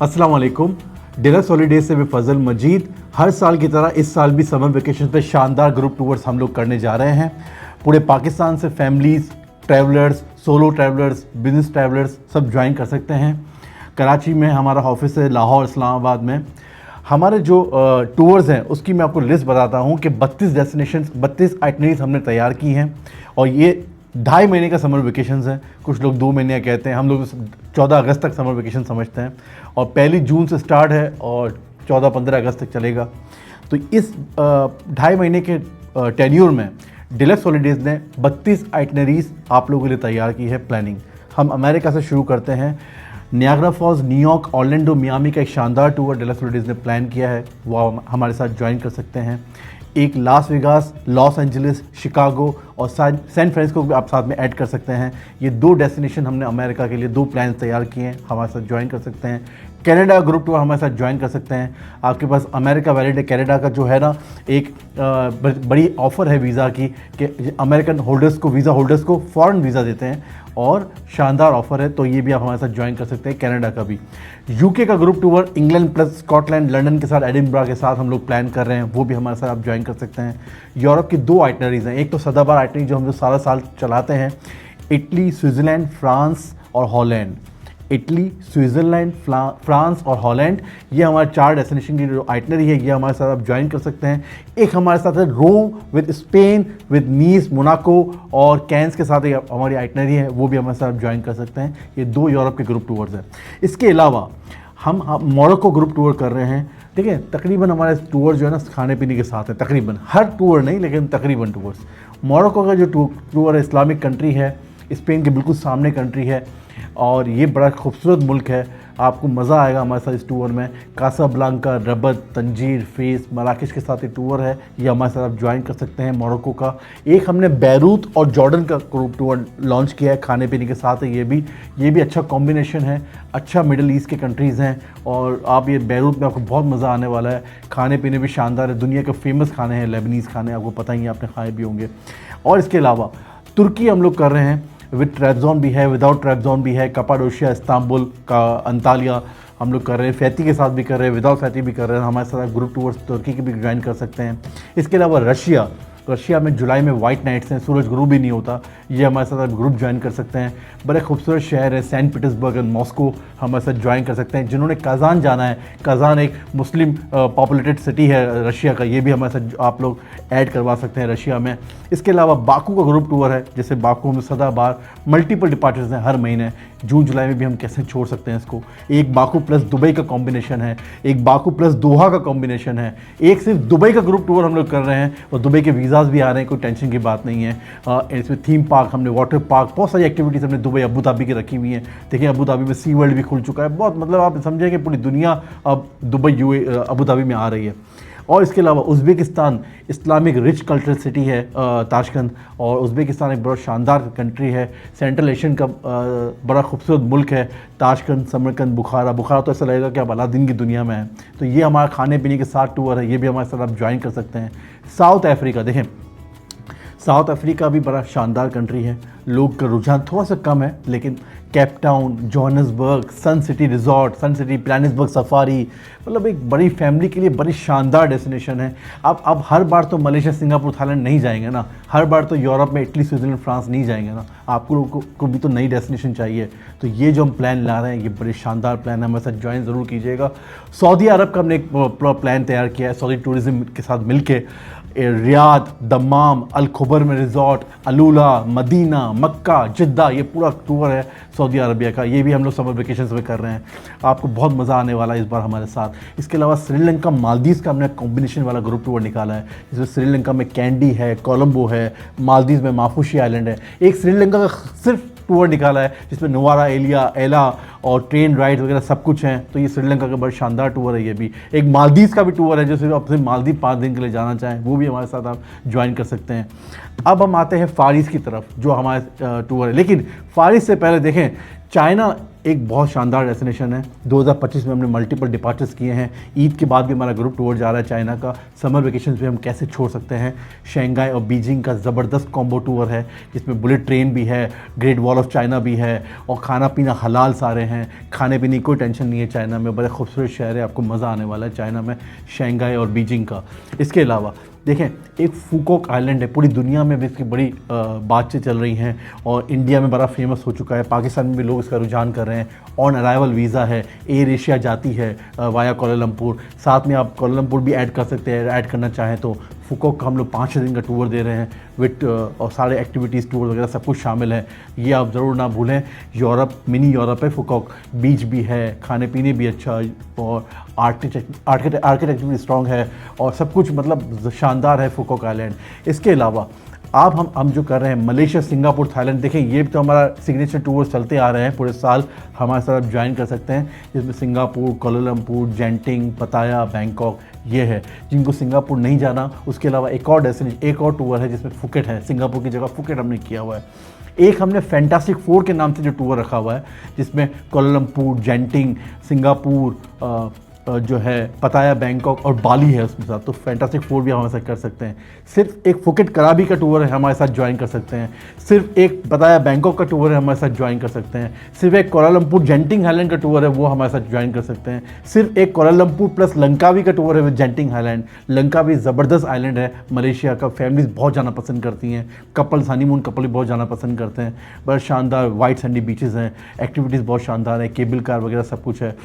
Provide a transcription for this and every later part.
अस्सलाम वालेकुम। Deluxe holidays से मैं फ़ज़ल मजीद। हर साल की तरह इस साल भी समर वेकेशन पे शानदार ग्रुप टूर्स हम लोग करने जा रहे हैं। पूरे पाकिस्तान से families, travellers, solo travellers, business travellers सब ज्वाइन कर सकते हैं। कराची में हमारा ऑफिस है, लाहौर, इस्लामाबाद में। हमारे जो टूर्स हैं उसकी मैं आपको लिस्ट बताता हूँ कि 32 डेस्टिनेशंस, 32 आइटनरीज हमने तैयार की हैं और ये 2.5 महीने का समर वेकेशंस है। कुछ लोग 2 महीने कहते हैं, हम लोग 14 अगस्त तक समर वेकेशन समझते हैं और 1 जून से स्टार्ट है और 14-15 अगस्त तक चलेगा। तो इस 2.5 महीने के टेन्यूर में डिलक्स हॉलीडेज़ ने 32 आइटनरीज आप लोगों के लिए तैयार की है प्लानिंग। हम अमेरिका से शुरू करते हैं। Niagara Falls, New York, Orlando, Miami का एक शानदार टूर डिलक्स हॉलीडेज़ ने प्लान किया है, वो हमारे साथ ज्वाइन कर सकते हैं। एक Las Vegas, Los Angeles, Chicago और सैन फ्रांसिस्को को भी आप साथ में ऐड कर सकते हैं। ये 2 डेस्टिनेशन हमने अमेरिका के लिए 2 प्लान तैयार किए हैं, हमारे साथ ज्वाइन कर सकते हैं। कनाडा ग्रुप टूर हमारे साथ ज्वाइन कर सकते हैं। आपके पास अमेरिका वैलिड है। कनाडा का जो है ना एक बड़ी ऑफ़र है वीज़ा की कि अमेरिकन होल्डर्स को, वीज़ा होल्डर्स को फ़ॉरेन वीज़ा देते हैं और शानदार ऑफ़र है, तो ये भी आप हमारे साथ ज्वाइन कर सकते हैं। कनाडा का भी। यूके का group tour England plus Scotland, London के साथ एडिनबरा के साथ हम लोग प्लान कर रहे हैं, वो भी हमारे साथ आप ज्वाइन कर सकते हैं। यूरोप की 2 आइटनरीज हैं। एक तो सदाबहार आइटनरी जो हम लोग सारा साल चलाते हैं, इटली, स्विट्ज़रलैंड, फ्रांस और हॉलैंड। इटली, स्विट्ज़रलैंड, फ्रांस और हॉलैंड, ये हमारे 4 डेस्टिनेशन की जो आइटनरी है, ये हमारे साथ आप ज्वाइन कर सकते हैं। एक हमारे साथ है Rome with Spain, with Nice, Monaco और कैंस के साथ एक हमारी आइटनरी है, वो भी हमारे साथ आप ज्वाइन कर सकते हैं। ये 2 यूरोप के ग्रुप टूर्स हैं। इसके अलावा हम मोरक्को ग्रुप टूर कर रहे हैं। ठीक है, तकरीबन हमारे टूर जो है ना खाने पीने के साथ है, तकरीबन हर टूर नहीं लेकिन तकरीबन टूर्स। मोरक्को का जो टूर है, इस्लामिक कंट्री है, स्पेन के बिल्कुल सामने कंट्री है और ये बड़ा खूबसूरत मुल्क है। आपको मज़ा आएगा हमारे साथ इस टूर में। कासाब्लांका, रबत, तंजीर, फेस, मराकेश के साथ ये टूर है, ये हमारे साथ आप ज्वाइन कर सकते हैं मोरक्को का। एक हमने बैरूत और जॉर्डन का ग्रुप टूर लॉन्च किया है, खाने पीने के साथ है। ये भी अच्छा कॉम्बिनेशन है, अच्छा मिडल ईस्ट के कंट्रीज़ हैं और आप ये बैरूत में आपको बहुत मज़ा आने वाला है। खाने पीने भी शानदार है, दुनिया के फेमस खाने हैं, लेबनीज़ खाने, आपको पता ही है, आपने खाए भी होंगे। और इसके अलावा तुर्की हम लोग कर रहे हैं, विद ट्रैप जोन भी है, विदाउट ट्रैप जोन भी है। कपाडोशिया, इस्तांबुल का, अंतालिया हम लोग कर रहे हैं। फैती के साथ भी कर रहे हैं, विदाउट फैती भी कर रहे हैं। हमारे साथ ग्रुप टूर्स तुर्की के भी ज्वाइन कर सकते हैं। इसके अलावा रशिया में जुलाई में वाइट नाइट्स हैं, सूरज गुरूब भी नहीं होता, ये हमारे साथ आप ग्रुप ज्वाइन कर सकते हैं। बड़े खूबसूरत शहर है, सेंट पीटर्सबर्ग और मॉस्को हमारे साथ ज्वाइन कर सकते हैं। जिन्होंने काज़ान जाना है, काज़ान एक मुस्लिम पॉपुलेटेड सिटी है रशिया का, ये भी हमारे साथ आप लोग ऐड करवा सकते हैं रशिया में। इसके अलावा बाकू का ग्रुप टूर है, जैसे बाकू में सदाबहार मल्टीपल डिपार्चर्स हैं हर महीने, जून जुलाई में भी हम कैसे छोड़ सकते हैं इसको। एक बाकू प्लस दुबई का कॉम्बिनेशन है, एक बाकू प्लस दोहा का कॉम्बिनेशन है, एक सिर्फ दुबई का ग्रुप टूर हम लोग कर रहे हैं और दुबई के वीज़ाज़ भी आ रहे हैं, कोई टेंशन की बात नहीं है। इसमें थीम पार्क, हमने वाटर पार्क, बहुत सारी एक्टिविटीज़ हमने दुबई, अबू धाबी की रखी हुई हैं। देखिए अबू धाबी में सी वर्ल्ड भी खुल चुका है, बहुत मतलब आप समझें कि पूरी दुनिया अब दुबई अबू धाबी में आ रही है। और इसके अलावा Uzbekistan, Islamic rich cultural city है ताशकंद, और उज़्बेकिस्तान एक बहुत शानदार कंट्री है, सेंट्रल एशियन का बड़ा खूबसूरत मुल्क है। ताशकंद, समरकंद, बुखारा तो ऐसा लगेगा कि आप अलादीन की दुनिया में हैं। तो ये हमारा खाने पीने के साथ टूर है, ये भी हमारे साथ आप ज्वाइन कर सकते हैं। साउथ अफ्रीका, देखें साउथ अफ्रीका भी बड़ा शानदार कंट्री है। लोग का रुझान थोड़ा सा कम है, लेकिन केप टाउन, जोहान्सबर्ग, सन सिटी रिजॉर्ट, सन सिटी प्लानिस्बर्ग सफारी, मतलब एक बड़ी फैमिली के लिए बड़ी शानदार डेस्टिनेशन है। अब हर बार तो मलेशिया, सिंगापुर, थाईलैंड नहीं जाएंगे ना, हर बार तो यूरोप में इटली, स्विट्ज़रलैंड, फ्रांस नहीं जाएंगे ना, आपको को भी तो नई डेस्टिनेशन चाहिए। तो ये जो हम प्लान ला रहे हैं, ये बड़े शानदार प्लान है, हमारे साथ ज्वाइन ज़रूर कीजिएगा। सऊदी अरब का हमने एक प्लान तैयार किया है, सऊदी टूरिज़्म के साथ मिलके। रियाद, दम्माम, अल खुबर में रिजॉर्ट, अलूला, मदीना, मक्का, जिद्दा, ये पूरा टूर है सऊदी अरबिया का, ये भी हम लोग समर वेकेशन में कर रहे हैं। आपको बहुत मज़ा आने वाला है इस बार हमारे साथ। इसके अलावा श्रीलंका, मालदीव का हमने कॉम्बिनेशन वाला ग्रुप टूर निकाला है, जिसमें श्रीलंका में कैंडी है, कोलंबो है, मालदीव में माफुशी आइलैंड है। एक श्रीलंका का सिर्फ टूर निकाला है जिसमें नुवारा एला और ट्रेन राइड वगैरह सब कुछ हैं, तो ये श्रीलंका का बड़ा शानदार टूर है। ये भी एक मालदीव का भी टूर है, जैसे अपने मालदीव 5 दिन के लिए जाना चाहें, वो भी हमारे साथ आप ज्वाइन कर सकते हैं। अब हम आते हैं फारिस की तरफ, जो हमारे टूर है। लेकिन फारिस से पहले देखें, चाइना एक बहुत शानदार डेस्टिनेशन है। 2025 में हमने मल्टीपल डिपार्चर्स किए हैं। ईद के बाद भी हमारा ग्रुप टूर जा रहा है चाइना का। समर वेकेशन पे हम कैसे छोड़ सकते हैं। शंघाई और बीजिंग का ज़बरदस्त कॉम्बो टूर है जिसमें बुलेट ट्रेन भी है, ग्रेट वॉल ऑफ चाइना भी है और खाना पीना हलाल सारे हैं। खाने पीने की कोई टेंशन नहीं है चाइना में। बड़ा खूबसूरत शहर है, आपको मज़ा आने वाला है चाइना में, शंघाई और बीजिंग का। इसके अलावा देखें, एक फूकॉक आइलैंड है, पूरी दुनिया में भी इसकी बड़ी बातचीत चल रही हैं और इंडिया में बड़ा फेमस हो चुका है। पाकिस्तान में भी लोग इसका रुझान कर रहे हैं। ऑन अराइवल वीज़ा है, एयर एशिया जाती है वाया कोलालमपुर। साथ में आप कोलालमपुर भी ऐड कर सकते हैं, ऐड करना चाहें तो। फूकॉक का हम लोग 5-6 दिन का टूर दे रहे हैं विद और सारे एक्टिविटीज़ टूर वगैरह सब कुछ शामिल है। ये आप ज़रूर ना भूलें। यूरोप, मिनी यूरोप है फूकॉक। बीच भी है, खाने पीने भी अच्छा और आर्किटेक्चर भी स्ट्रॉन्ग है और सब कुछ मतलब शानदार है फूकॉक आइलैंड। इसके अलावा आप हम जो कर रहे हैं मलेशिया, सिंगापुर, थाईलैंड, देखें ये तो हमारा सिग्नेचर टूर चलते आ रहे हैं पूरे साल। हमारे साथ आप ज्वाइन कर सकते हैं, जिसमें सिंगापुर, कोलालमपुर, जेंटिंग, पताया, बैंकॉक ये है। जिनको सिंगापुर नहीं जाना, उसके अलावा एक और डेस्टिनेशन, एक और टूर है जिसमें फुकेट है। सिंगापुर की जगह फुकेट हमने किया हुआ है। एक हमने फैंटास्टिक 4 के नाम से जो टूर रखा हुआ है जिसमें कोलालमपुर, जेंटिंग, सिंगापुर जो है, पताया, बैंकॉक और बाली है उसमें साथ। तो फैंटास्टिक 4 भी हमारे साथ कर सकते हैं। सिर्फ एक फुकेट कराबी का टूर है, हमारे साथ ज्वाइन कर सकते हैं। सिर्फ एक पताया बैंकॉक का टूर है, हमारे साथ ज्वाइन कर सकते हैं। सिर्फ एक कोलालमपुर जेंटिंग आइलैंड का टूर है, वो हमारे साथ ज्वाइन कर सकते हैं। सिर्फ एक कोलालमपुर प्लस लंकावी का टूर है विद जेंटिंग आइलैंड। लंकावी ज़बरदस्त आइलैंड है मलेशिया का, फैमिलीज बहुत जाना पसंद करती हैं। कपल्स, हनीमून कपल भी बहुत जाना पसंद करते हैं। बड़ा शानदार वाइट सैंडी बीचेस हैं, एक्टिविटीज़ बहुत शानदार है, केबल कार वगैरह सब कुछ है।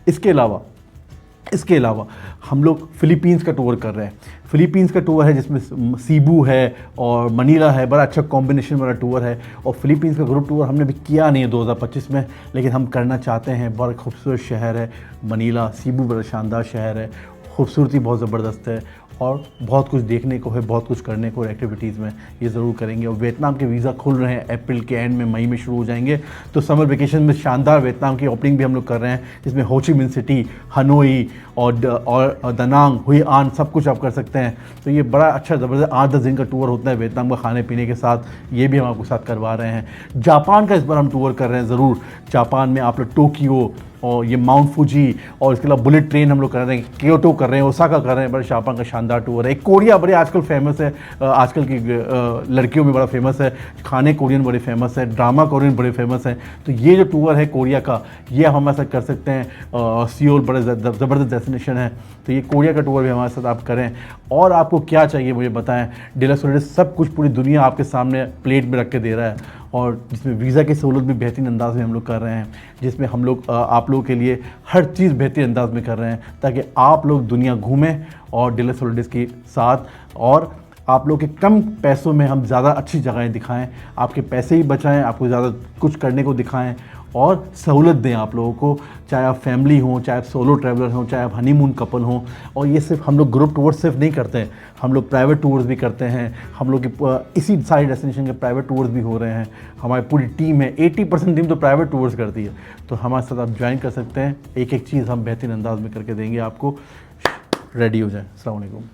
इसके अलावा हम लोग फ़िलीपींस का टूर कर रहे हैं। फ़िलीपींस का टूर है जिसमें सीबू है और मनीला है। बड़ा अच्छा कॉम्बिनेशन वाला टूर है और फ़िलीपींस का ग्रुप टूर हमने भी किया नहीं है 2025 में, लेकिन हम करना चाहते हैं। बड़ा खूबसूरत शहर है मनीला, सीबू बड़ा शानदार शहर है, खूबसूरती बहुत ज़बरदस्त है और बहुत कुछ देखने को है, बहुत कुछ करने को एक्टिविटीज़ में, ये ज़रूर करेंगे। और वियतनाम के वीज़ा खुल रहे हैं, अप्रैल के एंड में, मई में शुरू हो जाएंगे। तो समर वेकेशन में शानदार वियतनाम की ओपनिंग भी हम लोग कर रहे हैं जिसमें हो ची मिन सिटी, हनोई और दनांग, हुई आन सब कुछ आप कर सकते हैं। तो ये बड़ा अच्छा ज़बरदस्त 8-10 दिन का टूर होता है वियतनाम का खाने पीने के साथ। ये भी हम आपको साथ करवा रहे हैं। जापान का इस बार हम टूर कर रहे हैं ज़रूर। जापान में आप लोग टोक्यो और ये माउंट फूजी और इसके अलावा बुलेट ट्रेन हम लोग कर रहे हैं, क्योटो कर रहे हैं, ओसाका कर रहे हैं। बड़े जापान का शानदार टूर है। एक कोरिया बड़े आजकल फेमस है, आजकल की लड़कियों में बड़ा फेमस है। खाने कोरियन बड़े फेमस है, ड्रामा कोरियन बड़े फेमस हैं। तो ये जो टूर है कोरिया का, ये हम हमारे साथ कर सकते हैं। सियोल बड़े ज़बरदस्त डेस्टिनेशन है, तो ये कोरिया का टूर भी हमारे साथ आप करें। और आपको क्या चाहिए मुझे बताएं। डिलक्स हॉलिडेज सब कुछ पूरी दुनिया आपके सामने प्लेट में रख के दे रहा है और जिसमें वीज़ा की सहूलत भी बेहतरीन अंदाज में हम लोग कर रहे हैं, जिसमें हम लोग आप लोगों के लिए हर चीज़ बेहतरीन अंदाज में कर रहे हैं ताकि आप लोग दुनिया घूमें और डिलक्स हॉलिडेज़ के साथ, और आप लोग के कम पैसों में हम ज़्यादा अच्छी जगहें दिखाएं, आपके पैसे ही बचाएं, आपको ज़्यादा कुछ करने को दिखाएं और सहूलत दें आप लोगों को। चाहे आप फैमिली हों, चाहे आप सोलो ट्रैवलर हों, चाहे आप हनीमून कपल हों। और ये सिर्फ हम लोग ग्रुप टूर सिर्फ नहीं करते हैं, हम लोग प्राइवेट टूर्स भी करते हैं। हम लोग की इसी सारी डेस्टिनेशन के प्राइवेट टूर्स भी हो रहे हैं। हमारी पूरी टीम है, 80% टीम तो प्राइवेट टूर्स करती है। तो हमारे साथ आप ज्वाइन कर सकते हैं। एक एक चीज़ हम बेहतरीन अंदाज में करके देंगे आपको। रेडी हो जाए। अस्सलाम वालेकुम।